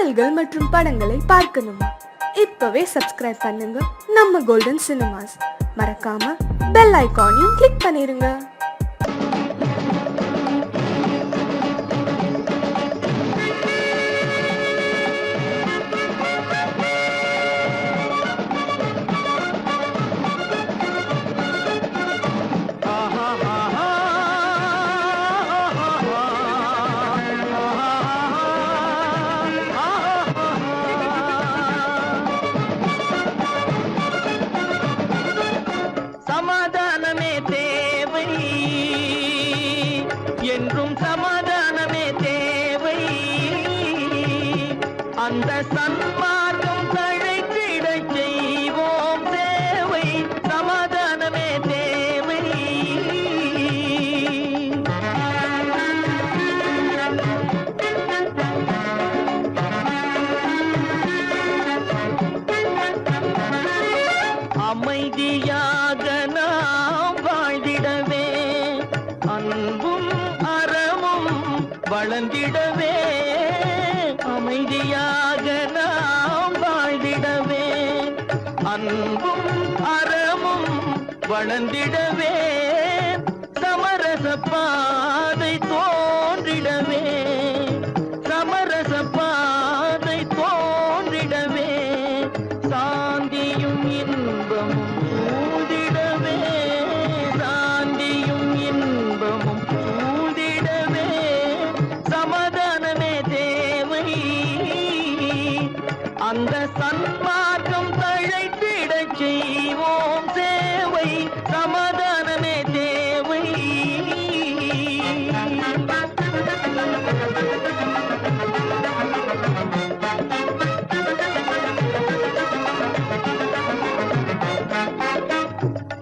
பாடல்கள் மற்றும் படங்களை பார்க்கணுமா? இப்பவே சப்ஸ்கிரைப் பண்ணுங்க நம்ம கோல்டன் சினிமாஸ். மறக்காம பெல் ஐகானையும் கிளிக் பண்ணிருங்க. என்றும் சமாதானமே தேவை. அந்த சன்மார்க்கம் தழைத்திடச் செய்வோம் சேவை. சமாதானமே தேவை. அமைதியாக நாம் வாழ்ந்திடவே, அன்பும் வளர்ந்திடவே, அமைதியாக நாம் வாழ்ந்திடவே, அன்பும் அறமும் வளர்ந்திடவே, சமரச பாதை தோன்றிடவே, சமரச பாதை தோன்றிடவே, சாந்தியும் இன்பமும் சூழ்ந்திடவே, சாந்தியும் இன்பமும் அந்த சன்மார்க்கம் தழைத்திடச் செய்வோம் சேவை. சமாதானமே தேவை.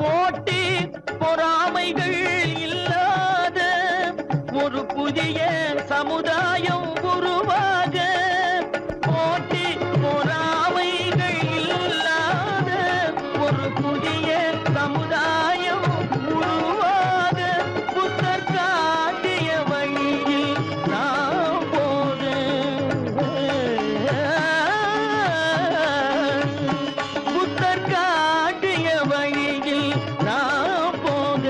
போட்டி பொறாமைகள் இல்லாத ஒரு புதிய சமுதாயம் உருவாக, போட்டி பொறாமைகள் இல்லாத ஒரு புதிய சமுதாயம் உருவாக, புத்தர் காட்டிய வழியில் நாம் போக, புத்தர் காட்டிய வழியில் நாம் போக,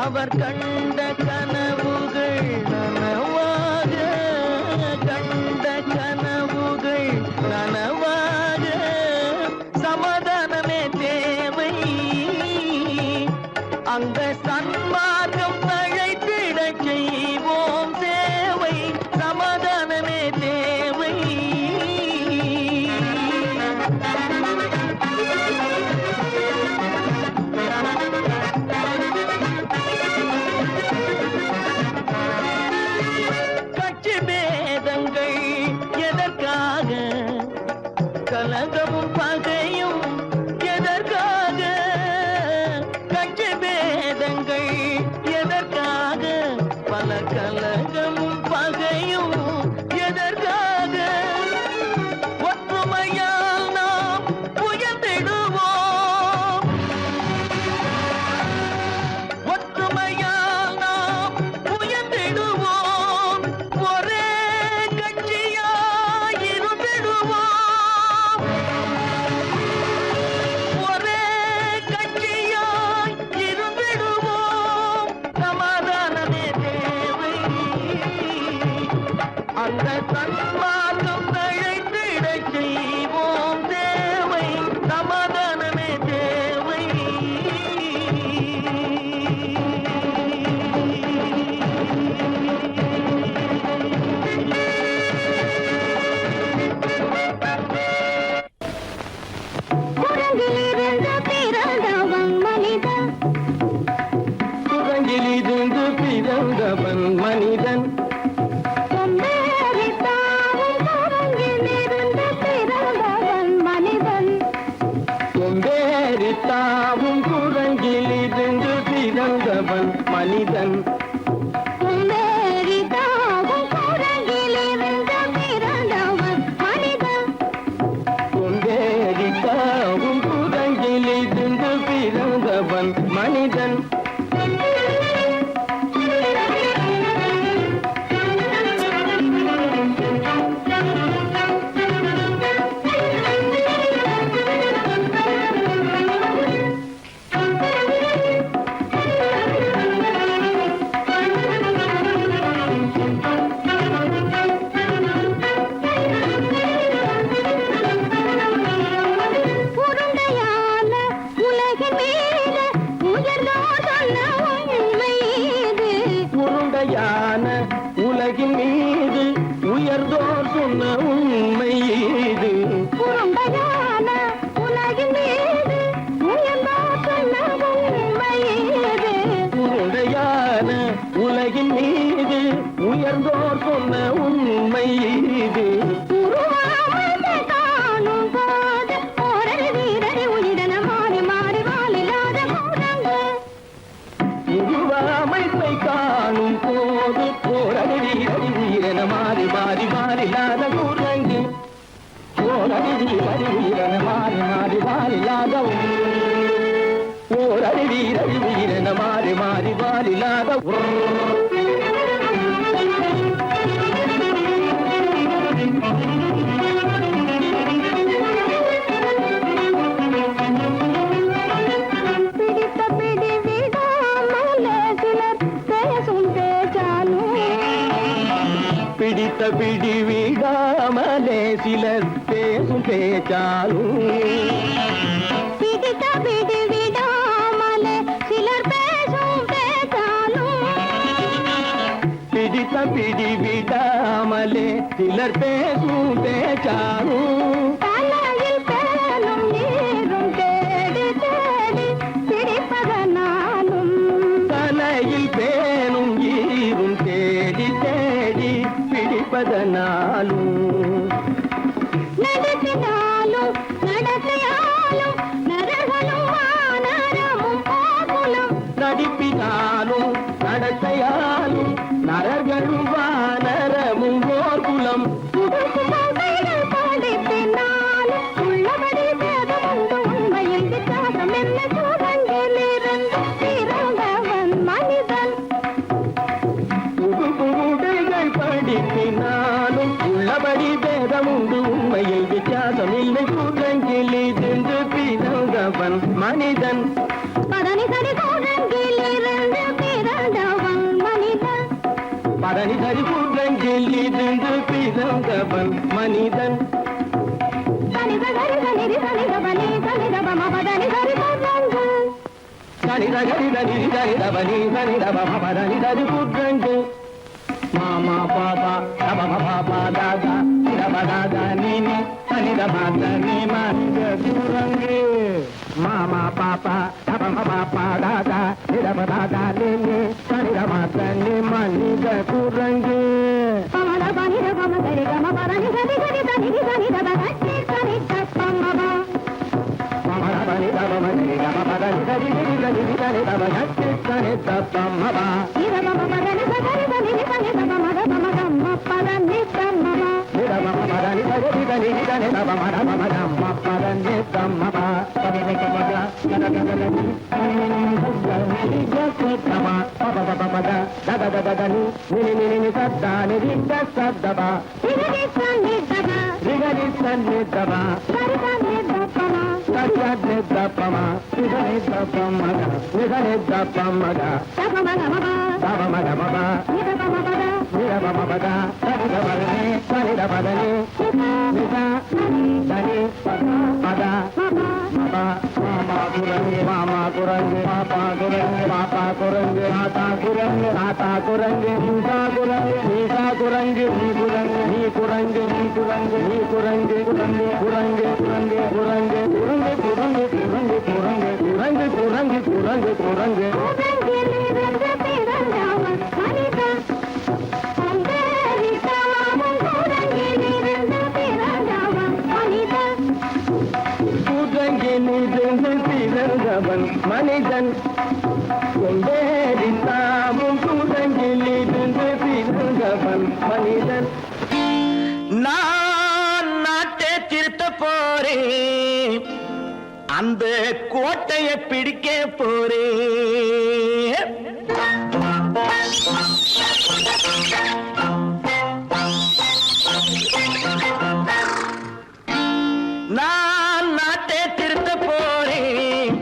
அவர் கண்ட கனவுகள் நனவாக, கண்ட கனவுகள் நனவாக, சமாதானமே தேவை. அந்த சன்மார்க்கம் தழைத்திடச் செய்வோம் சேவை. சமாதானமே தேவை. கட்சி பேதங்கள் எதற்காக, கலகமும் பகையும் எதற்காக, கட்சி பேதங்கள் எதற்காக, பல கலகமும் பகையும் எதற்காக, ஒற்றுமையால் நாம் உயர்ந்திடுவோம், ஒற்றுமையால் நாம் உயர்ந்திடுவோம், ஒரே கட்சியாயிருந்திடுவோம். உண்மை இது. உருண்டையான உலகின் மீது உயர்ந்தோர் சொன்ன உண்மை இது. உருண்டையான உலகின் மீது உயர்ந்தோர் சொன்ன உண்மை இது. உருவாமத்தை காணும் போது ஓரடி வீரடி உயிரென மாறி மாறி வாழில்லாத கூடங்கு. உருவாமைப்பை காணும் போது போரடி வீரடி உயிரென மாறி மாறி மாறில்லாத குரங்கு. போரடி வீரடி உயிரென மாறி மாறி மாறில்லாத ஓரடி வீரடி உயிரென மாறி மாறி மாறில்லாத பிடித்த பிடி விடாமலே சிலர் பேசும் பேச்சாலும். பிடித்த பிடி விடாமலே சிலர் பேசும் பேச்சாலும். பிடித்த பிடி விடாமலே சிலர் பேசும் பேச்சாலும். பிடித்த பிடி விடாமலே சிலர் பேசும் பேச்சாலும். தலையில் பேனும் நீரும் தேடி தேடி பிடிப்பதனாலும். தலையில் பேணும் ஈரும் தேடி தேடி பிடிப்பதனாலும். நடத்தினாலும் நடத்தையாலும் நரகளும் வானரமும் போகுலும். நடிப்பினாலும் நடத்தையாலும் நரர்களும் வானரமும் ஓர்குலம். புதுசு கதைகள் படிப்பினாலும் உள்ளபடி பேதம் உண்டு உண்மையில் வித்தியாசம் என்ன சூழங்கிலிருந்து பிறந்தவன் மனிதன். புதுப்புடைகள் படிப்பினாலும் உள்ளபடி பேதம் உண்டு உண்மையில் வித்தியாசம் இல்லை. கூட்டங்கிலிருந்து பிறந்தவன் மனிதன். பதனி சரி சூழங்கிலிருந்து பிறந்தவன் மனிதன். பரணி சரி கூட்டங்கிலிருந்து பிறந்தவன் மனிதன். சனித கரித நிதி சனித பனி சனித பம பதனி சரி சூழங்கு. சனித கரித நிதி சனித பனி சனித பம பரணி சரி கூட்டங்கு. மாமா பாபா தபம பாபா தாதா சிரப தாதா நீனி சனித மாத நீ மனித குரங்கு. மாமா பாப்பா தபம பாப்பா தாதா சிரப தாதா நீனி சனித மாத நீ மனித குரங்கு. பமத பனித பம சரி கம பரணி சரி சரி சனி சனித பகட்டி சனி தப்பமப. மமர பனி தபம சரி கம பரணி சரி சரி சனி சனி தப கட்டி சனி தப்பமப. இத பம பரணி சரி சனி சனி தப மத பம கம்ம பரணி தம்மப. நிரமம பரணி சரி சனி சனி தப மர மம தம்ம பரணி தம்மப. பரணி தமக நரகலனி நினி சத்தனி ஜசதம பப பப பத தத தத தனி நினி நினி சத்தனி ரித சத்தப. இதி சனி தப ரிகரி சன்னி தப சரி சனி தப்பம. சத்யத்னி தப்பம நிதனி தப்பமக நிதனி தப்பமக தபம கமப தபமக மப இத பம பத நிரமம பத சனித பரணி சனித பதனி நித தனி பத மப மாமா குரங்கு மாமா குரங்கு பாப்பா குரங்கு பாப்பா குரங்கு ஆத்தா குரங்கு ஆத்தா குரங்கு நீசா குரங்கு நீசா குரங்கு நீ குரங்கு நீ குரங்கு நீ குரங்கு நீ குரங்கு குரங்கு குரங்கு குரங்கு குரங்கு குரங்கு குரங்கு குரங்கு குரங்கு குரங்கு குரங்கு குரங்கு. கூட்டங்கிலிருந்து பிறந்தவன் மனிதன். கொண்டேறித்தாமும் கூட்டங்கிலிருந்து பிறந்தவன் மனிதன். கூட்டங்கிலிருந்து பிறந்தவன் மனிதன். கொண்டேறித்தாமும் கூட்டங்கிலிருந்து பிறந்தவன் மனிதன். நான் நாட்டை திருத்த போறேன், அந்த கோட்டையை பிடிக்க போறேன். நான் நாட்டை திருத்த போறேன்,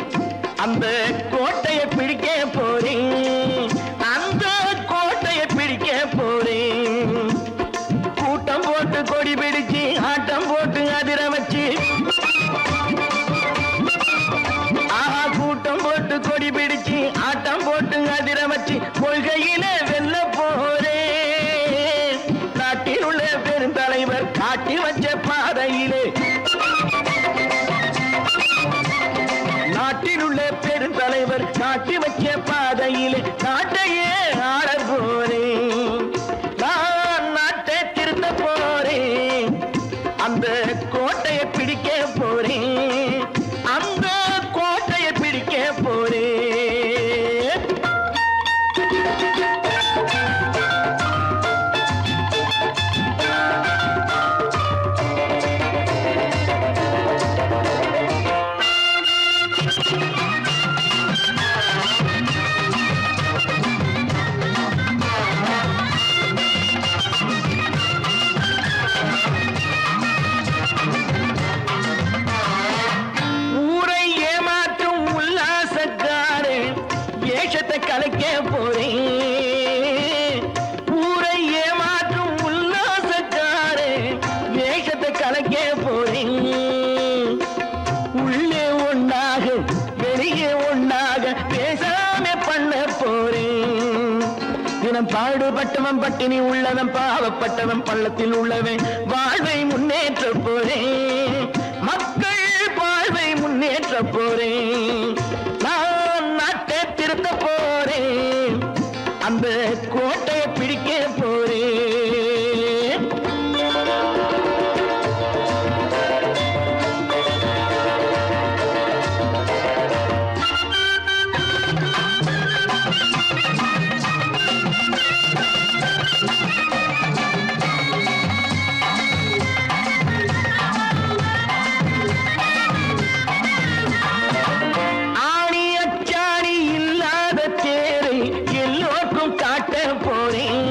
அந்த கோட்டையை பிடிக்க போறேன், அந்த கோட்டையை பிடிக்க போறேன். கூட்டம் போட்டு கொடி பிடிச்சு ஆட்டம் போட்டு அதிர வச்சு, ஆஹா கூட்டம் போட்டு கொடி பிடிச்சு ஆட்டம் போட்டு காட்டி வச்ச பாதையிலே நாட்டில் உள்ள பெருந்தலைவர் காட்டி வச்ச பாதையிலே நாட்டையே ஆள போறேன். நான் நாட்டை திருத்த போறேன். அந்த கோட்டையை பிடிக்க போறேன். அந்த கோட்டையை பிடிக்க போறேன். ஊரை ஏமாற்றும் உல்லாசக்காரே வேஷத்தை கலைக்க போறேன். ஊரை ஏமாற்றும் உல்லாசக்காரே வேஷத்தை கலைக்க போறேன். உள்ளே ஒண்ணாக வெளியே ஒண்ணாக பேசாம பண்ண போறேன். தினம் பாடுபட்டவன் பட்டினி உள்ளவன் பாவப்பட்டவன் பள்ளத்தில் உள்ளவன் வாழ்வை முன்னேற்ற போறேன். மக்கள் வாழ்வை முன்னேற்ற போறேன். நான் நாட்டை திருத்த போறேன். அந்த கோட்டையை பிடிக்க போறேன். ஆணி அச்சாணி இல்லாத தேரை எல்லோருக்கும் காட்ட போறேன்.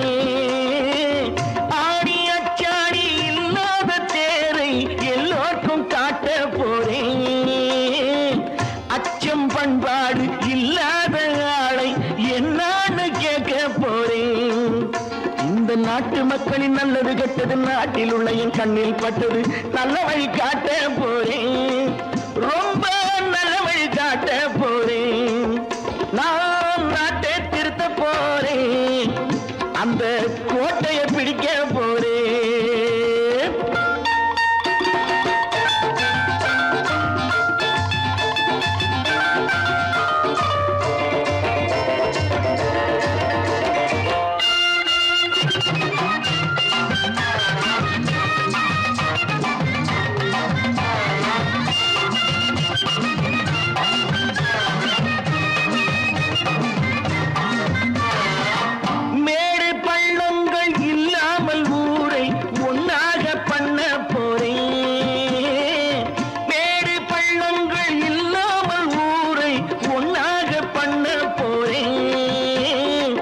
ஆணி அச்சாணி இல்லாத தேரை எல்லோருக்கும் காட்ட போறேன். அச்சம் பண்பாடு இல்லாத ஆளை என்னான்னு கேட்க போறேன். இந்த நாட்டு மக்களின் நல்லது கெட்டது நாட்டில் உள்ள என் கண்ணில் பட்டது நல்ல வழி காட்ட போறேன். ரொம்ப நல்ல வழி காட்ட போறேன். நான் நாட்டை திருத்த போறேன். அந்த கோட்டையை பிடிக்க போறேன். மேடு பள்ளங்கள் இல்லாமல் ஊரை ஒன்னாக பண்ண போறேன். மேடு பள்ளங்கள் இல்லாமல் ஊரை ஒன்னாக பண்ண போறேன்.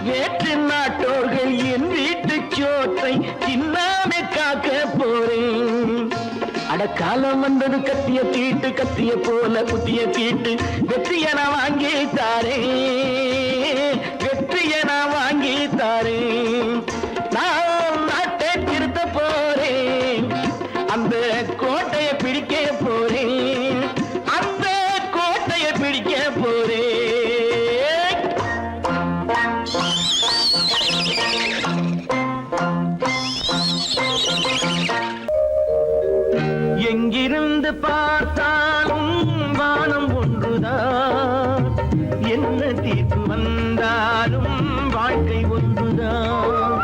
வேற்று நாட்டோர்கள் என் வீட்டு சோற்றை தின்னாமே காக்க போறேன். அடக்காலம் வந்தது கத்திய தீட்டு கத்திய போல குத்திய தீட்டு வெற்றியை நான் வாங்கி தாரேன். வெற்றியை நான் வாங்கி தாரேன். நான் நாட்டை திருத்த போறேன். அந்த கோட்டையை பிடிக்க போறேன். அந்த கோட்டையை பிடிக்க போறேன். எங்கிருந்து பார்த்தாலும் வானம் ஒன்றுதான். என்ன தீர்ப்பு வந்தாலும் வாழ்க்கை ஒன்றுதான்.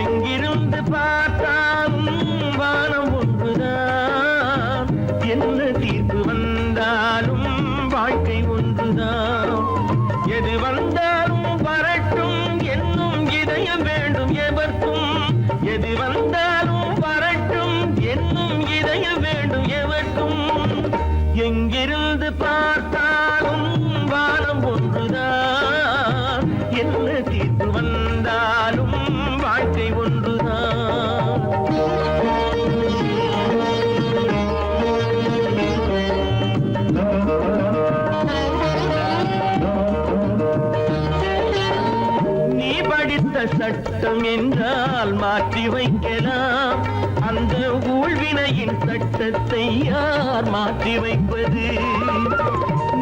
எங்கிருந்து பார்த்தாலும் வானம் ஒன்றுதான். என்ன தீர்ப்பு வந்தாலும் வாழ்க்கை ஒன்றுதான். எது வந்தாலும் வரட்டும் என்னும் இதயம் வேண்டும் எவர்க்கும். எது வந்தாலும் வரட்டும் என்னும் இதயம் வேண்டும் எவர்க்கும். எங்கிருந்து பார்த்தாலும் வானம் ஒன்றுதான். என்ன தீர்ப்பு வந்தாலும் வாழ்க்கை ஒன்றுதான். நீ படித்த சட்டம் என்றால் மாற்றி வைக்கலாம். அந்த ஊழ்வி ஊழ்வினையின் சட்டத்தை யார் மாற்றி வைப்பது?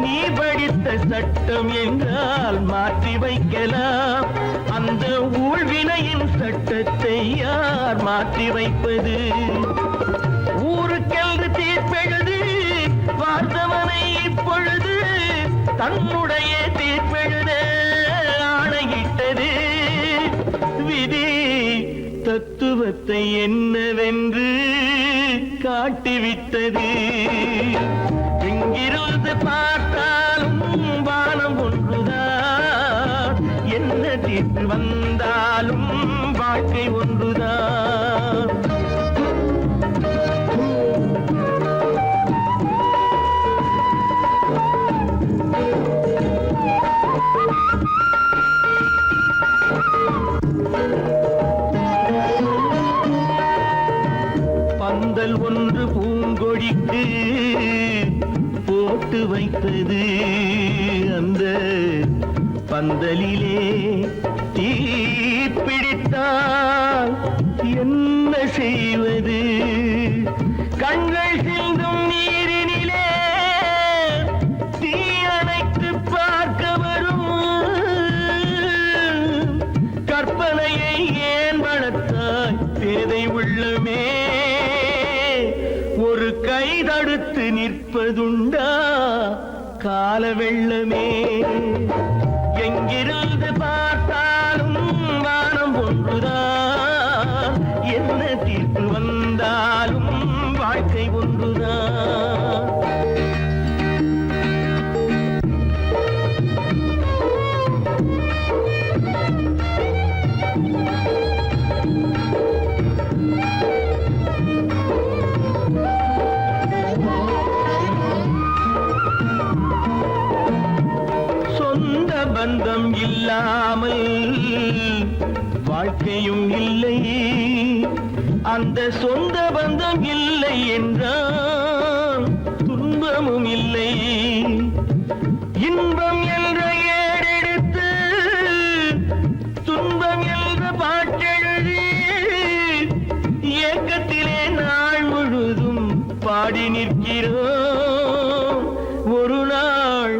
நீ படித்த சட்டம் என்றால் மாற்றி வைக்கலாம். அந்த ஊழ்வினையின் சட்டத்தை யார் மாற்றி வைப்பது? ஊருக்கென்று தீர்ப்பெழுது பார்த்தவனை இப்பொழுது தன்னுடைய தீர்ப்பெழுத ஆணையிட்டது விதி. தத்துவத்தை என்னவென்று காட்டிவிட்டது. எங்கிருந்து பார்த்தாலும் வானம் ஒன்றுதான், என்ன தீர்ப்பு வந்தாலும் வாழ்க்கை ஒன்றுதான். பந்தல் ஒன்று பூங்கொடிக்கு போட்டு வைத்தது. அந்த பந்தலிலே தீ பிடித்தால் என்ன செய்வது? கண்கள் சிந்தும் நீரினிலே தீ அணைத்து பார்க்க வரும். கற்பனையை ஏன் வளர்த்தாய் பேதை உள்ளமே? ஒரு கை தடுத்து நிற்பதுண்டா கால வெள்ளமே? எங்கிருந்து பார்த்தாலும் வானம் ஒன்றுதான், என்ன தீர்ப்பு வந்தாலும் வாழ்க்கை ஒன்றுதான். பந்தம் இல்லாமல் வாழ்க்கையும் இல்லை. அந்த சொந்த பந்தம் இல்லை என்றால் துன்பமும் இல்லை. இன்பம் என்ற ஏடெடுத்து துன்பம் என்ற பாட்டெழுதி ஏக்கத்திலே நாள் முழுதும் பாடி நிற்கிறோம். ஒரு நாள்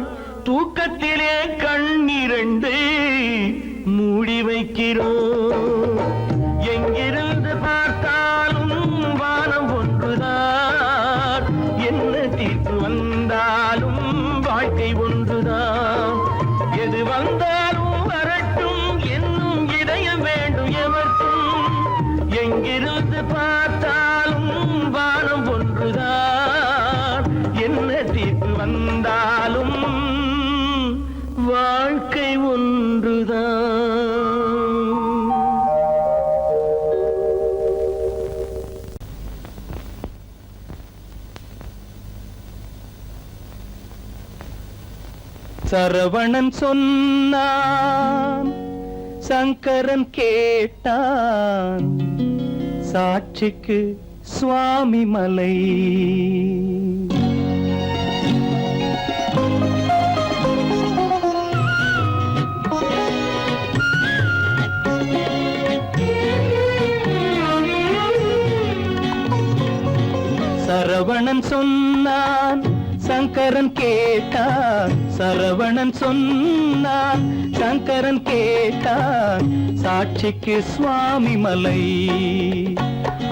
தூக்கத்திலே கண்ணிரண்டு மூடி வைக்கிறோம். எங்கிருந்து பார்த்தாலும் வானம் ஒன்றுதான், என்ன தீர்ப்பு வந்தாலும் வாழ்க்கை ஒன்றுதான். எது வந்தாலும் வரட்டும் என்னும் இதயம் வேண்டும் எவர்க்கும். எங்கிருந்து பார்த்தாலும் வானம் ஒன்றுதான், என்ன தீர்ப்பு வந்தாலும் வாழ்க்கை ஒன்றுதான். சரவணன் சொன்னான், சங்கரன் கேட்டான், சாட்சிக்கு சுவாமி மலை. சரவணன் சொன்னான், சங்கரன் கேட்டான். சரவணன் சொன்னான், சங்கரன் கேட்டான், சாட்சிக்கு சுவாமி மலை.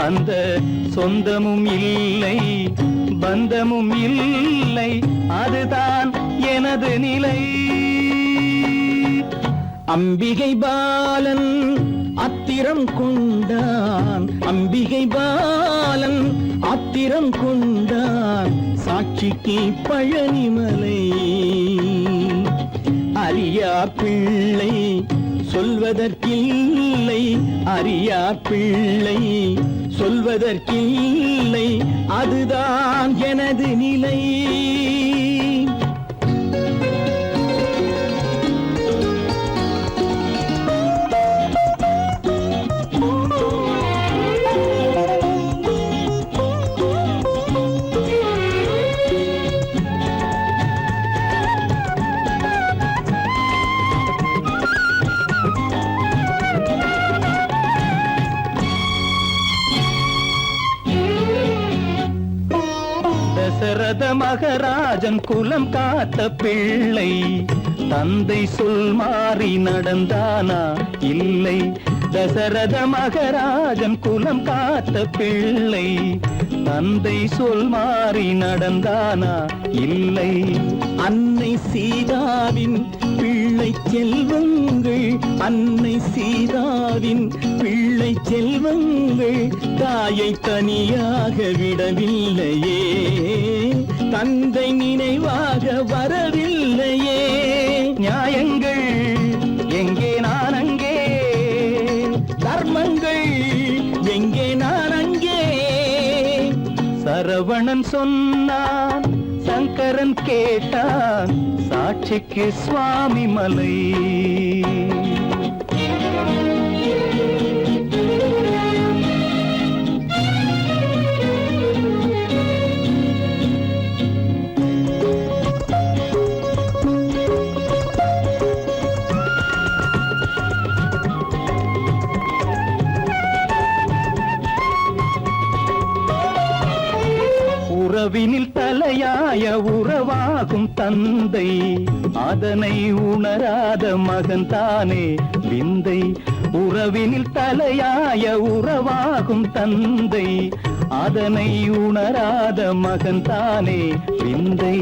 அந்த சொந்தமும் இல்லை பந்தமும் இல்லை, அதுதான் எனது நிலை. அம்பிகை பாலன் அத்திரம் கொண்டான், அம்பிகை பாலன் ஆத்திரம் கொண்டான், சாட்சிக்கு பழனிமலை. அறியா பிள்ளை சொல்வதற்கில்லை, அறியா பிள்ளை சொல்வதற்கில்லை, அதுதான் எனது நிலை. தசரத மகராஜன் குலம் காத்த பிள்ளை தந்தை சொல் மாறி நடந்தானா இல்லை. தசரத மகராஜன் குலம் காத்த பிள்ளை தந்தை சொல் மாறி நடந்தானா இல்லை. அன்னை சீதாவின் பிள்ளை செல்வங்கள், அன்னை சீதாவின் பிள்ளை செல்வங்கள் தாயை தனியாக விடவில்லையே, தந்தை நினைவாக வரவில்லையே. நியாயங்கள் எங்கே நான் அங்கே, தர்மங்கள் எங்கே நான் அங்கே. சரவணன் சொன்னான், சங்கரன் கேட்டான், சாட்சிக்கு சுவாமி மலை. உறவினில் தலையாய உறவாகும் தந்தை, அதனை உணராத மகன் தானே விந்தை. உறவினில் தலையாய உறவாகும் தந்தை, அதனை உணராத மகன் தானே விந்தை.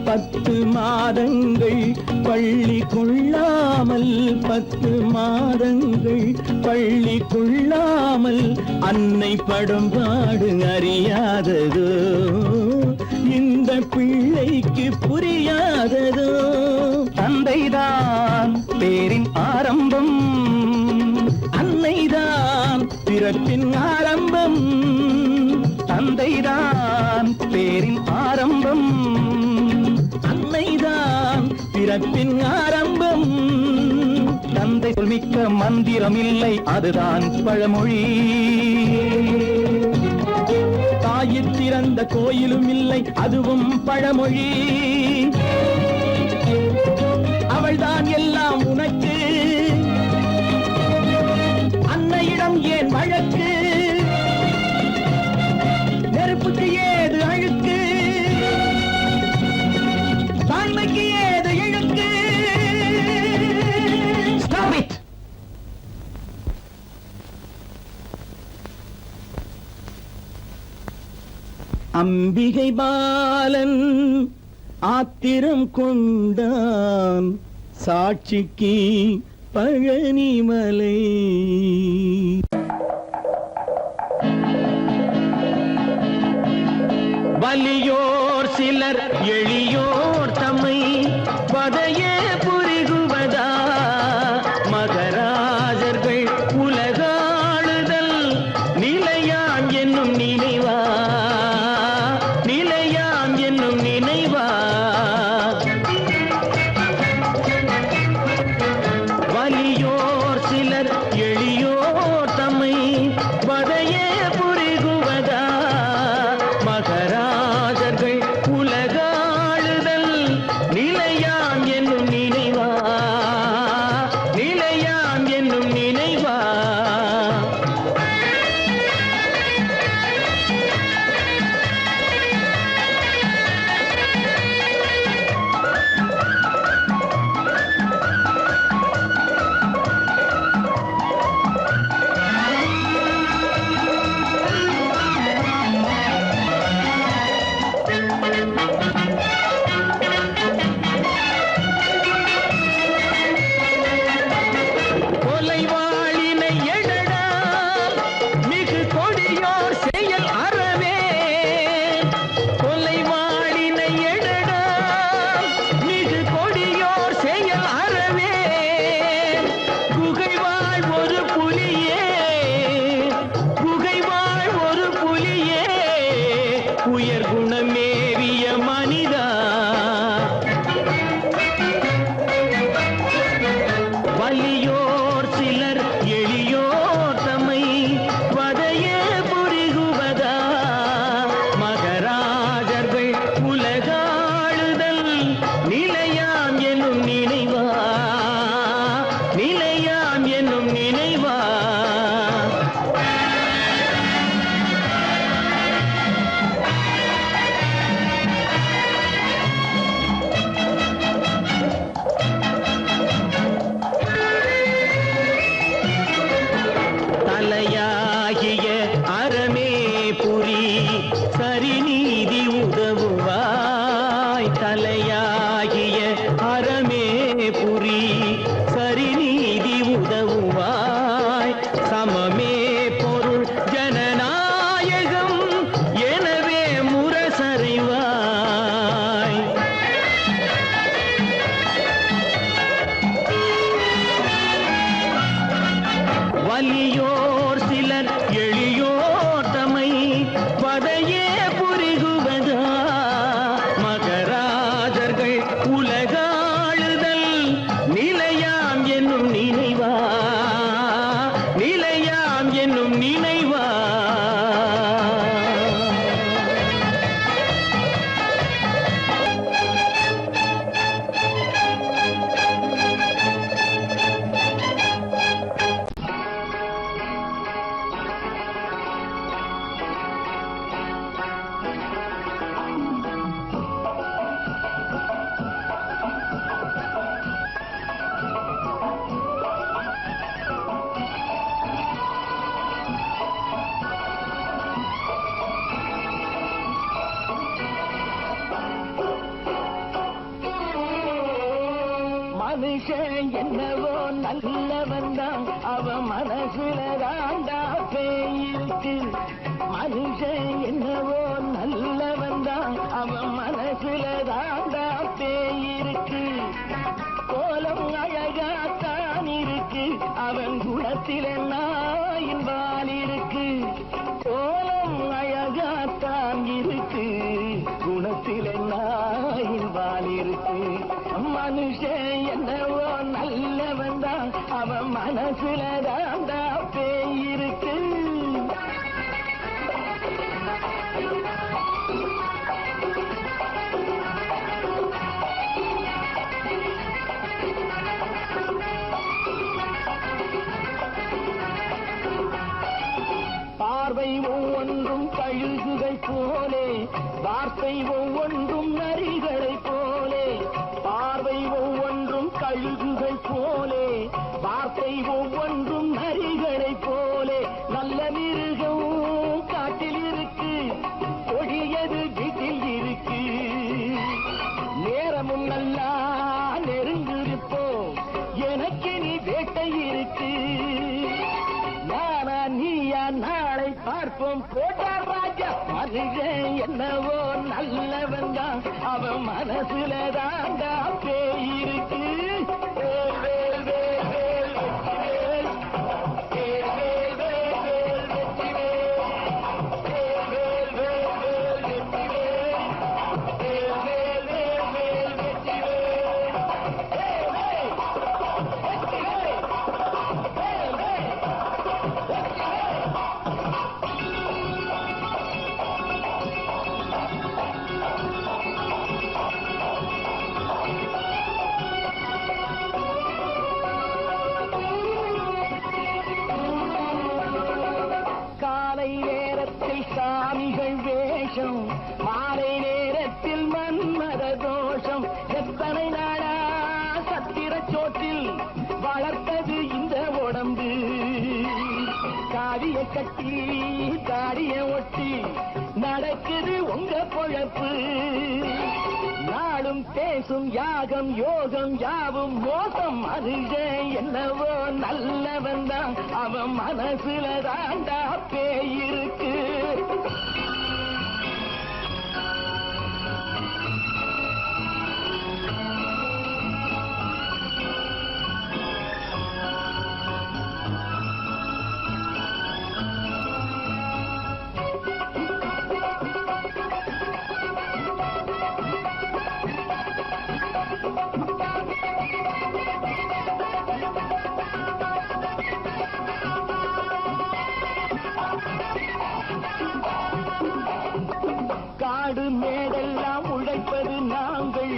10 மாதங்கள் பள்ளி கொள்ளாமல், 10 மாதங்கள் பள்ளி கொள்ளாமல் அன்னை படும்பாடு அறியாததோ, இந்த பிள்ளைக்கு புரியாததோ. தந்தைதான் பேரின் ஆரம்பம், அன்னைதான் பிறப்பின் ஆரம்பம். தந்தைதான் பேரின் ஆரம்பம், அன்னைதான் பிறப்பின் ஆரம்பம். தந்தை சொல்மிக்க மந்திரம் இல்லை, அதுதான் பழமொழி. தாயிற் திறந்த கோயிலும் இல்லை, அதுவும் பழமொழி. அவள்தான் எல்லாம் உனக்கு, அன்னையிடம் ஏன் வழக்கு? நெருப்புக்கு ஏது அழுக்கு, தாய்மைக்கு ஏது இழுக்கு? Stop it! அம்பிகை பாலன் ஆத்திரம் கொண்டான், சாட்சிக்கு பழனிமலை. வலியோர் சிலர் எளியோர் தம்மை பதையே புரிகுவதா, மகராஜர்கள் உலகாளுதல் நிலையாம் என்னும் நினைவா, நிலையாம் என்னும் நினைவா. வலியோர் சிலர் எளியோர் தம்மை பதையே புரிகுவதா, மகராஜர்கள் உலகாளுதல் நிலையாம் என்னும் நினைவா, நிலையாம் என்னும் நினைவா. கொலைவாளினை எழடா, மிகு கொடியோர் செயல் அறவே. கொலைவாளினை எழடா, மிகு கொடியோர் செயல் அறவே. குகைவாழ் ஒரு புலியே, குகைவாழ் ஒரு புலியே, உயர் குணமேவிய மனிதா. வலியோர் சிலர் எளியோர் தம்மை வதையே புரிகுவதா, மகராஜர்கள் உலகாளுதல் நிலையாம் என்னும் நினைவா, நிலையாம் என்னும் நினைவா. மனுஷன் என்னவோ நல்லவன் தான் அவன் மனசுல தாண்டா பேயிருக்கு மனுஷன் என்னவோ நல்லவன் தான் அவன் மனசுல தாண்டா பேயிருக்கு கோலம் அழகாத்தான் இருக்கு அவன் குணத்தில நாயின் வால் இருக்கு கோலம் அழகாத்தான் இருக்கு குணத்தில நாயின் வால் இருக்கு மனுஷன் என்னவோ நல்லவன் தான் அவன் மனசுல தாண்டா பேயிருக்கு பார்வை ஒவ்வொன்றும் கழுகுகள் போலே வார்த்தை ஒவ்வொன்றும் நரிகளை போலே பார்வை ஒவ்வொன்றும் கழுகுகள் போலே வார்த்தை ஒவ்வொன்றும் நரிகளை போலே நல்ல மிருகம் காட்டில் இருக்கு கொடியது வீட்டில் இருக்கு நேரமும் நல்லா நெருங்கிருப்போம் எனக்கு நீ வேட்டை இருக்கு நானா நீயா நாளை பார்ப்போம் போட்டா ராஜா மனுஷன் என்னவோ நல்லவன் தான் அவன் மனசுல தாண்டா பேயிருக்கு சாமிகள் வேஷம் மாலை நேரத்தில் மன்மத தோஷம் எத்தனை நாளா சத்திர சோட்டில் வளர்த்தது இந்த உடம்பு காவிய கட்டி தாடிய ஒட்டி நடக்குது உங்க பொழப்பு நாளும் பேசும் யாகம் யோகம் யாவும் மோசம் மனுஷன் என்னவோ நல்லவன் தான் அவன் மனசுல தாண்டா பேயிருக்கு காடு மேடெல்லாம் உழைப்பது நாங்கள்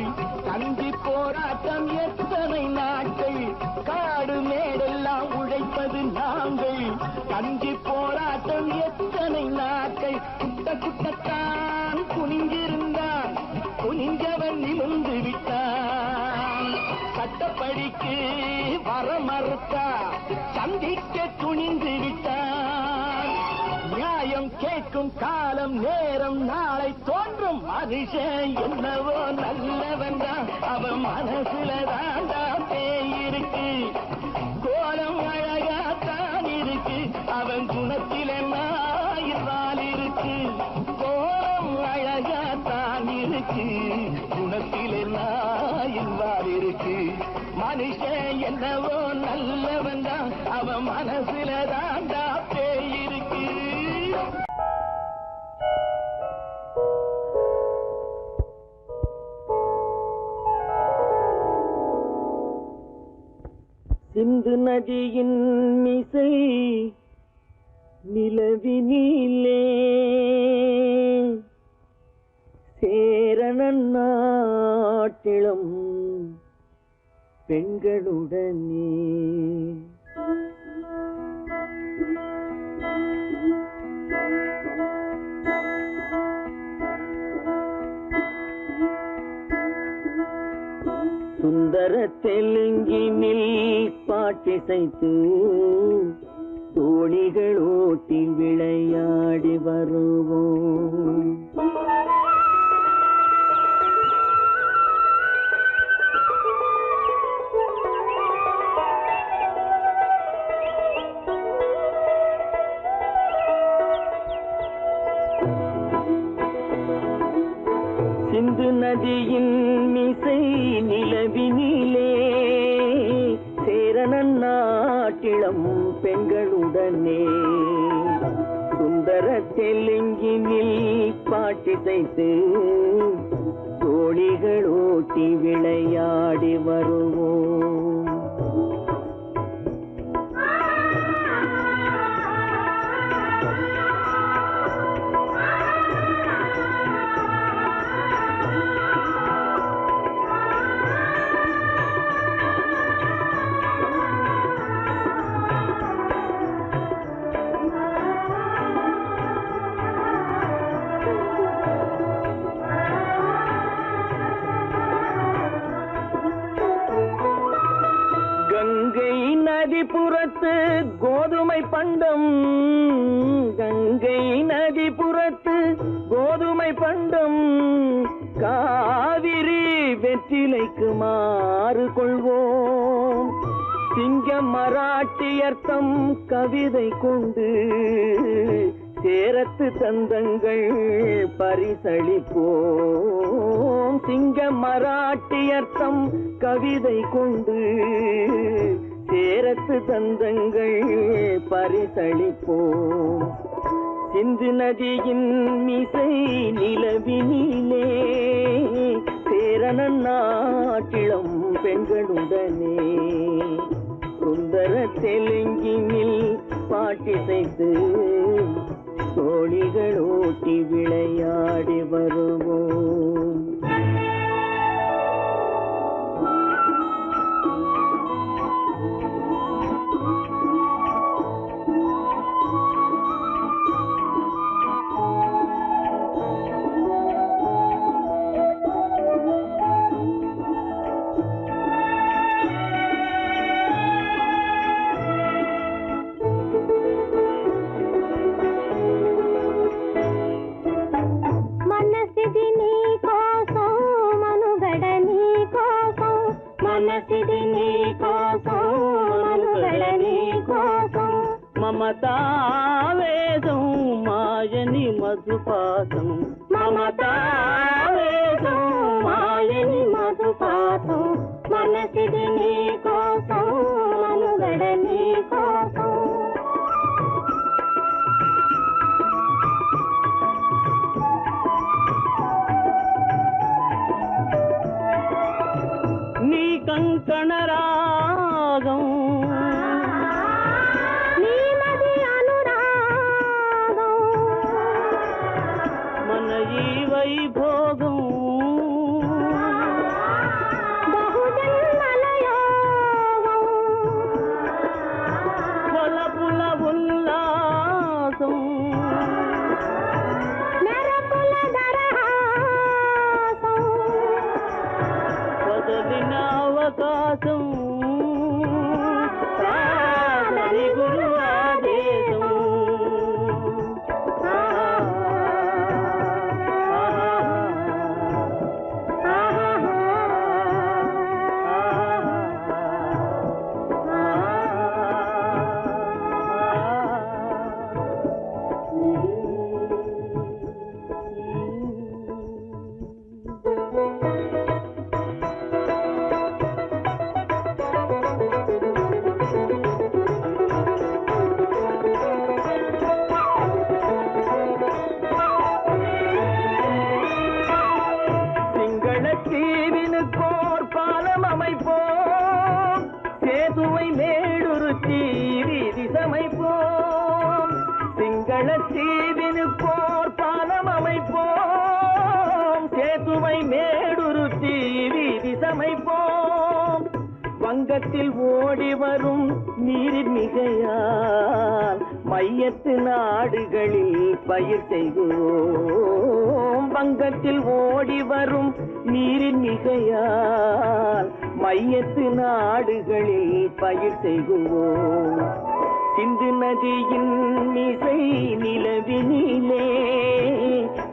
கஞ்சி போராட்டம் எத்தனை நாட்கள் காடு மேடெல்லாம் உழைப்பது நாங்கள் கஞ்சி போராட்டம் எத்தனை நாட்கள் குட்ட குட்டத்தான் குனிஞ்சிருந்தான் குனிஞ்சவன் நிமிர்ந்து விட்டான் சட்டப்படிக்கு வர மறுத்தா சந்திக்க துணிந்து விட்டான் நியாயம் கேட்கும் காலம் நேரம் நாளை தோன்றும் மனுஷன் என்னவோ நல்லவன் தான் அவன் மனசுல தாண்டா பேயிருக்கு கோலம் அழகாத்தான் இருக்கு அவன் குணத்தில நாயினால் இருக்கு கோலம் அழகாத்தான் இருக்கு குணத்தில நாயினால் இருக்கு மனுஷன் என்னவோ நல்லவன் தான் அவன் மனசுல தாண்டா பேயிருக்கு சிந்து நதியின் மிசை நிலவினிலே சேரணன் நாட்டிலும் பெண்களுடனே சுந்தர தெலுங்கினில் பாட்டிசைத்து தோணிகள் ஓட்டி விளையாடி வருவோம். சிந்து நதியின் மிசை நிலவினிலே சேரணன் நாட்டிளம் பெண்களுடனே சுந்தர தெலுங்கினில் பாட்டிசைத்து தோழிகள் ஓட்டி விளையாடி வருவோம். கங்கை நதிபுறத்து கோதுமை பண்டம், கங்கை நதிபுறத்து கோதுமை பண்டம், காவிரி வெற்றிலைக்கு மாறு கொள்வோம். சிங்க மராட்டியர்த்தம் கவிதை கொண்டு சேரத்து தந்தங்கள் பரிசளிப்போம். சிங்க மராட்டியர்த்தம் கவிதை கொண்டு சேரத்து தந்தங்கள் பரிசளிப்போம். சிந்து நதியின் மிசை நிலவினிலே சேரணன் நாட்டிளம் பெண்களுடனே சுந்தர தெலுங்கினில் பாட்டிசைத்து தோழிகள் ஓட்டி விளையாடி வருவோம். మమతావేదం మాయని మధుపాతం, మమతావేదం మాయని మధుపాతం, మనసిది నీ కోసం మనుగడ నీ కోసం. నీ కంకణ రాగం వైభోగం బహుజన్మలయోగం కొలపుల ఉల్లాసం మెరపుల దరహాసం పదవిన అవకాశం సాధని గురు ఆదేశం. தீவினுக்கோர் பாலம் அமைப்போம், சேதுவை மேடுருத்தி வீதி சமைப்போம். சிங்கள தீவினுக்கோர் பாலம் அமைப்போம், சேதுவை மேடுருத்தி வீதி சமைப்போம். வங்கத்தில் ஓடி வரும் நீரின் மிகையால் மையத்து நாடுகளில் பயிர் செய்வோம். வங்கத்தில் ஓடி வரும் நீரின் மிகையால் மையத்து நாடுகளில் பயிர் செய்வோம். சிந்து நதியின் மிசை நிலவினிலே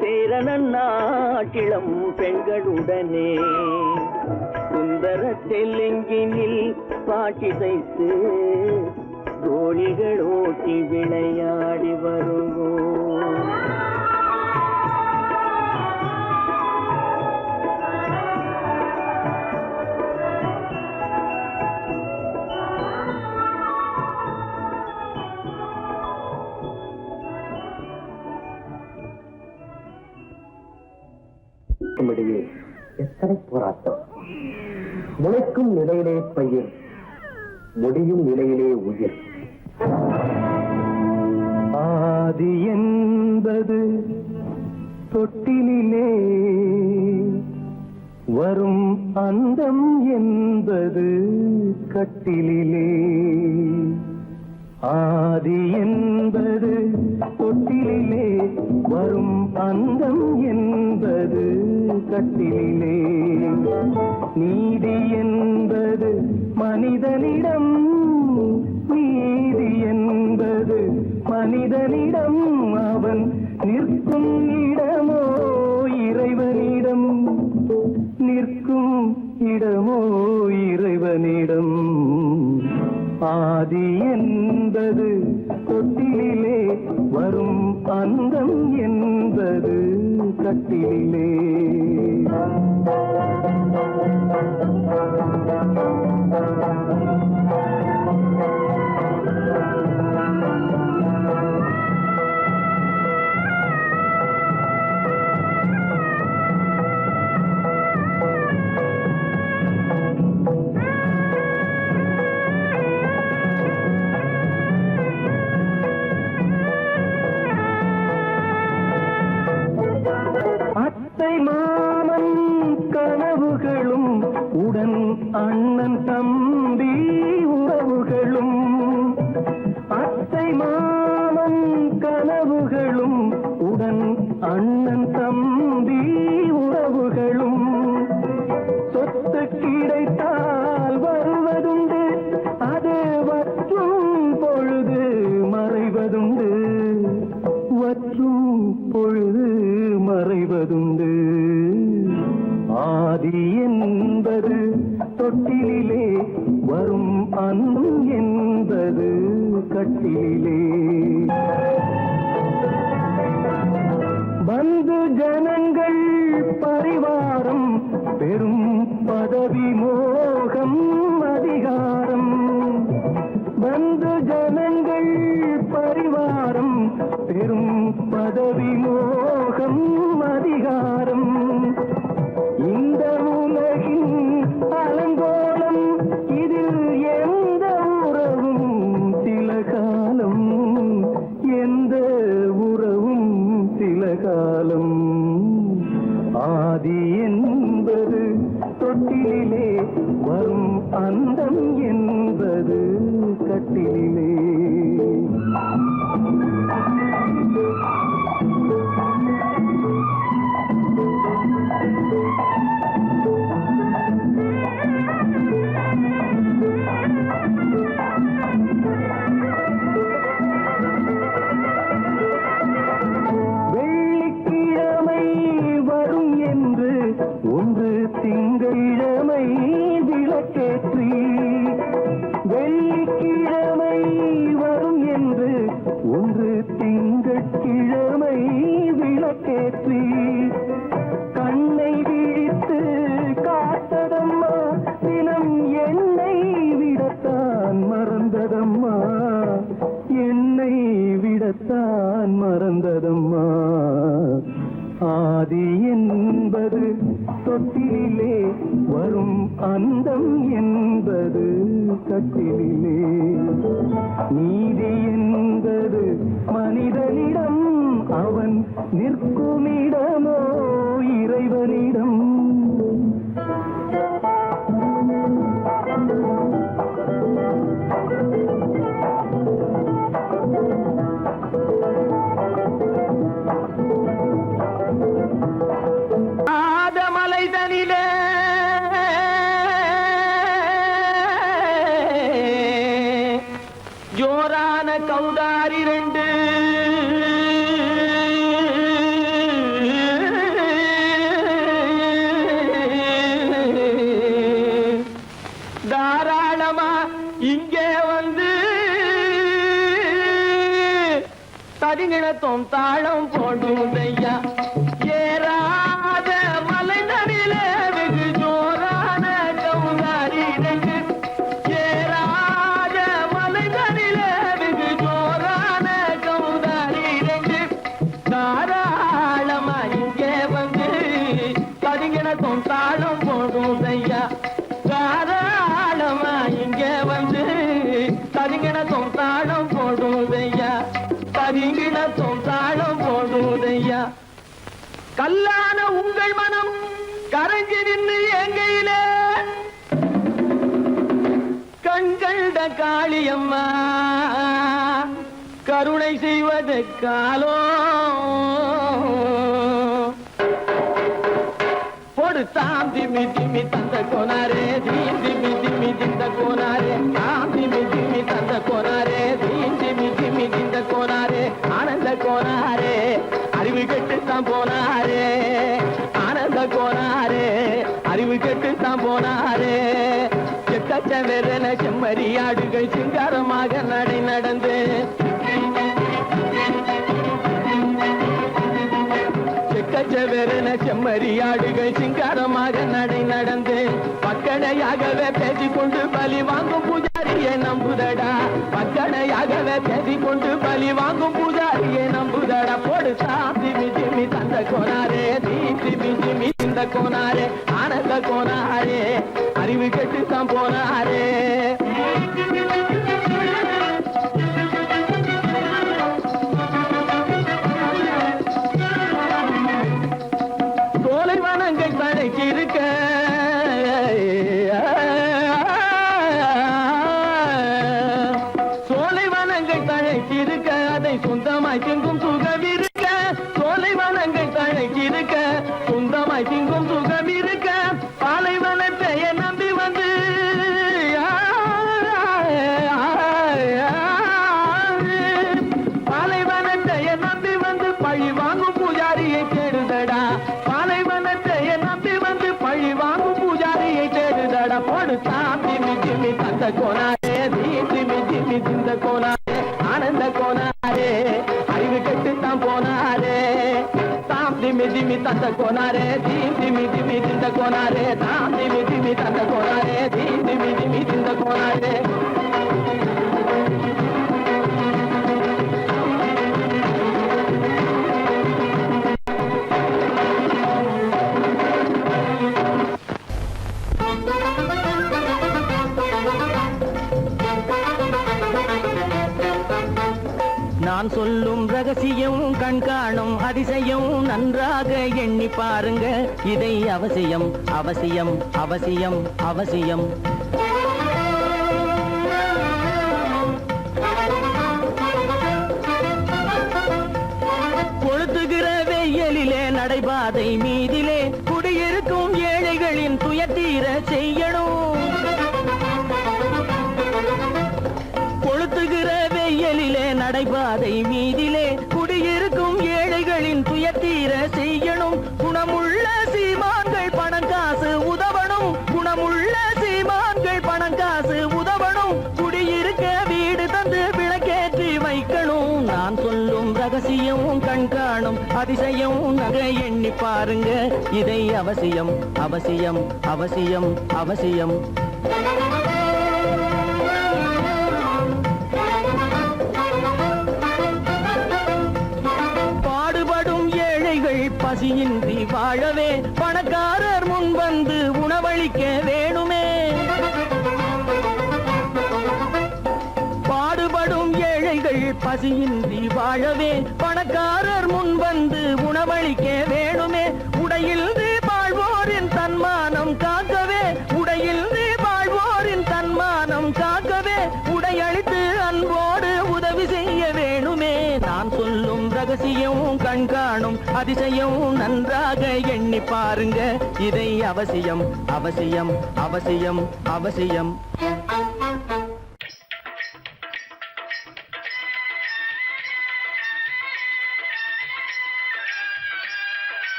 சேரணன் நாட்டிளம் பெண்களுடனே சுந்தர தெலுங்கினில் பாட்டிசைத்து தோழிகள் ஓட்டி விளையாடி வருவோம். உயிருக்கும் இடையே எத்தனை போராட்டம். முளைக்கும் நிலையிலே பயிர், முடியும் நிலையிலே உயிர். ஆதி என்பது தொட்டிலே, வரும் அந்தம் என்பது கட்டிலே. ஆதி என்பது தொட்டிலே, வரும் அந்தம் என்பது கட்டிலே. நீதி என்பது மனிதனிடம், நீதி என்பது மனிதனிடம், அவன் நிற்கும் இடமோ இறைவனிடம், நிற்கும் இடமோ இறைவனிடம். ஆதி என்பது தொட்டிலே, வரும் அந்தம் என்பது கட்டிலே. மாமன் கனவுகளும் உடன் அண்ணன் தம்பி உறவுகளும், அத்தை மாமன் கனவுகளும் உடன் அண்ணன் தம்பி உறவுகளும். சொத்து கிடைத்தால் வருவதுண்டு, அது வற்றும் பொழுது மறைவதுண்டு, வற்றும் பொழுது மறைவதுண்டு. ஆதி என்பது தொட்டிலே, வரும் அன்பும் என்பது கட்டிலே. பந்து ஜனங்கள் பரிவாரம், பெரும் பதவி மோகம் அதிகாரம். பந்து ஜனங்கள் பரிவாரம், பெரும் பதவி மோகம் அதிகாரம். இந்த உலகின் அலங்கோலம், இதில் எந்த உறவும் சில காலம், எந்த உறவும் சில காலம். ஆதி என்பது தொட்டிலே, வரும் அந்தம் என்பது கட்டிலே. வெள்ளிக்கிழமை வரும் என்று ஒன்று திங்களிழமை விளக்கேற்றி, வெள்ளிக்கிழமை வரும் என்று ஒன்று திங்கட்கிழமை விளக்கேற்றி, கண்ணை விழித்து காத்ததம்மா தினம் என்னை விடத்தான் மறந்ததம்மா, என்னை விடத்தான் மறந்ததம்மா. ஆதி என்பது தொட்டிலே, வரும் அந்தம் என்பது கட்டிலே. நீதி என்பது மனிதனிடம், அவன் நிற்குமிடமோ இறைவனிடம். ஆதமலைதனிலே ஜோரான கௌதாரி ரெண்டு, தாராளமா இங்கே வந்து தரிநிலத்தும் தாளம் போடுதையா. ஏறாத மலைதனிலே வெகு ஜோரான கௌதாரி ரெண்டு, ஏறாத மலைதனிலே வெகு ஜோரான கௌதாரி ரெண்டு, தாராளமா இங்கே வந்து ததிங்கிணத்தும் தாளம் போடும் ஐயா தாராளமா இங்க வந்து ததிங்கிணத்தும் தாளம் போடும் ஐயா ததிங்கிணத்தும் தாளம் போடும் ஐயா கல்லான உங்கள் மனம் கரைஞ்சி நின்று எங்கையிலே கண்கண்ட காளியம்மா கருணை செய்வது காலோ பொடுத்தாம் திமி திமி தந்த கோனாரே தீம் திமி திமி திந்த கோனாரே தாம் திமி திமி தந்த கோனாரே தீம் திமி திமி திந்த கோனாரே ஆனந்த கோனாரே அறிவு கெட்டுத்தான் போனாரே ஆனந்த கோனாரே அறிவு கெட்டுத்தான் போனாரே செக்கச்சவென செம்மறியாடுகள் சிங்காரமாக நடை நடந்து செக்கச்சவென செம்மறியாடுகள் சிங்காரமாக நடை நடந்து பக்கடையாகவே பேசிக்கொண்டு பலி வாங்கும் பூஜாரியை நம்புதடா பக்கடையாகவே பேசிக்கொண்டு பலி வாங்கும் பூஜாரியை நம்புதடா போடு திமி திமி தந்த கோனாரே திமி திமி இந்த கோனாரே ஆனந்த கோனாரே அறிவு கெட்டுத்தான் போனாரே சோலைவனங்கள் தழைக்கு இருக்க சோலைவனங்கள் தழைக்கு இருக்க அதை சொந்தமாய் திங்கும் சுகம் இருக்க சோலைவனங்கள் தழைக்கு இருக்க சொந்தமாய் திங்கும் சுகம் இருக்க பாலைவனத்தை நம்பி வந்து பாலைவனத்தை நம்பி வந்து பழி வாங்கும் பூஜாரியை தேடுதடா பாலைவனத்தை நம்பி வந்து பழி வாங்கும் பூஜாரியை தேடுதடா போடுதா திமி திமி தந்த கோனாரே திமி திமி திந்த கோனாரே ஆனந்த கோனாரே அறிவு கெட்டுத்தான் போனாரே தாம் திமி திமி தந்த கோனாரே திமி திமி திந்த கோனாரே தாம் திமி திமி தந்த கோனாரே திமி திமி திந்த கோனாரே நான் சொல்லும் ரகசியம் கண்காணும் அதிசயம் நன்றாக எண்ணி பாருங்க இதை அவசியம் அவசியம் அவசியம் அவசியம் கொளுத்துகிற வெயிலிலே நடைபாதை மீதிலே குடியிருக்கும் ஏழைகளின் துயத்தீர செய்யணும் கொளுத்துகிற வெயிலிலே நடைபாதை மீதிலே குடியிருக்கும் ஏழைகளின் துயத்தீர செய்யணும் குணமுள்ள சீமான்கள் பணம் காசு உதவணும் குணமுள்ள சீமான்கள் பணம் காசு உதவணும் குடியிருக்க வீடு தந்து விளக்கேற்றி வைக்கணும் நான் சொல்லும் ரகசியம் கண்காணும் அதிசயம் நகை எண்ணி பாருங்க இதை அவசியம் அவசியம் அவசியம் அவசியம் பசியின்றி வாழவே பணக்காரர் முன் வந்து உணவளிக்க வேணுமே பாடுபடும் ஏழைகள் பசியின்றி வாழவே பணக்காரர் முன் வந்து உணவளிக்க வேணுமே உடையில் வாழ்வோரின் தன்மானம் காக்கவே உடையில் வாழ்வோரின் தன்மானம் காக்கவே உடையளித்து அன்போடு உதவி செய்ய வேணுமே நான் சொல்லும் ரகசியம் கண்காணும் அதிசயம் நன்றாக எண்ணி பாருங்க இதை அவசியம் அவசியம் அவசியம் அவசியம்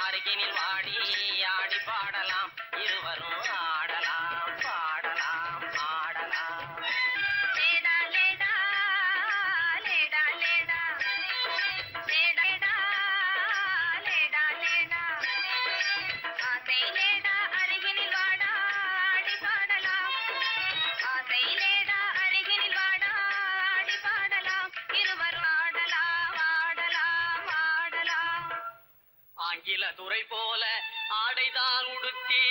அருகினில் வாடி ஆடி பாடலாம் துறை போல ஆடைதான் உடுத்தி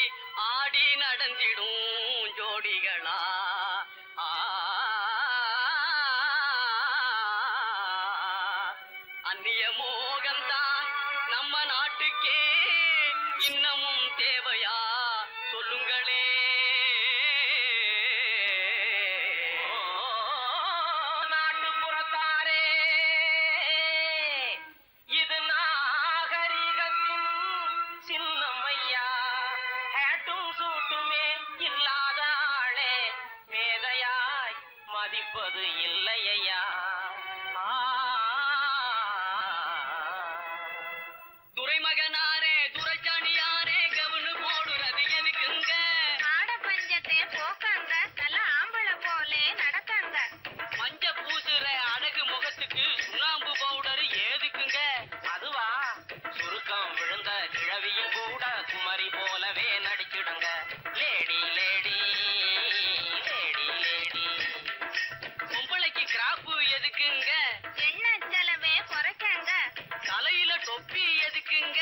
ஆடி நடந்திடும் ஜோடிகளா அந்நிய மோகம்தான் நம்ம நாட்டுக்கே இன்னமும் தேவையா சொல்லுங்களே நாட்டுப்புறத்தாரே இது நாகரிகத்தின் சின்னம்மையா ஹேட்டும் சூட்டுமே இல்லாத ஆளே மேதையாய் மதிப்பது இல்லையா துரைமகனாரே துரைச்சாணியாரே கவுனு போடுறது எதுக்குங்க ஆட பஞ்சத்தை போக்காங்க நல்ல ஆம்பளை போலே நடக்காங்க மஞ்ச பூசுற அழகு முகத்துக்கு சுண்ணாம்பு பவுடர் ஏதுக்குங்க அதுவா சுருக்கம் விழுந்த கிழவியும் கூட குமரி போலவே நடிச்சிடுங்க லேடி லேடி லேடி லேடி பொம்பளைக்கு கிராப்பு எதுக்குங்க எண்ணெய் செலவே குறைக்கங்க தலையில தொப்பி எதுக்குங்க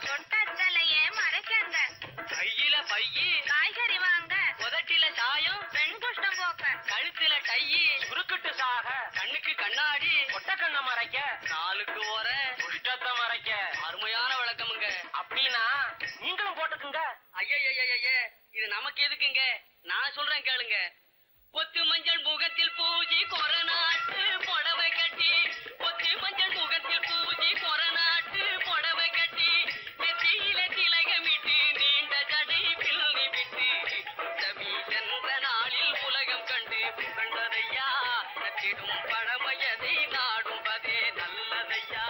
சொட்ட தலையே மறைக்கங்க கையில பையி காய்கறி வாங்க உதட்டில சாயம் பெண் குஷ்டம் போக்க கழுத்துல டையி சுருக்கிட்டு சாக கண்ணுக்கு கண்ணாடி ஒட்ட கண்ண மறைக்க நாளுக்கு ஓர குஷ்டத்தை மறைக்க அருமையான விளக்கமுங்க அப்படின்னா நீங்களும் போட்டுக்குங்க ஐய இது நமக்கு எதுக்குங்க நான் சொல்றேன் கேளுங்க பொத்து மஞ்சள் முகத்தில் பூஜை கொரநாட்டு புடவை கட்டி பொத்து மஞ்சள் முகத்தில் பூஜை கொரநாட்டு புடவை கட்டி நெத்தியில திலகமிட்டு நீண்ட ஜடை பில்லி விட்டு உத்தமி சென்ற நாளில் உலகம் கண்டு கண்டதையா நச்சிடும் பழமையதை நாடும்பதே நல்லதையா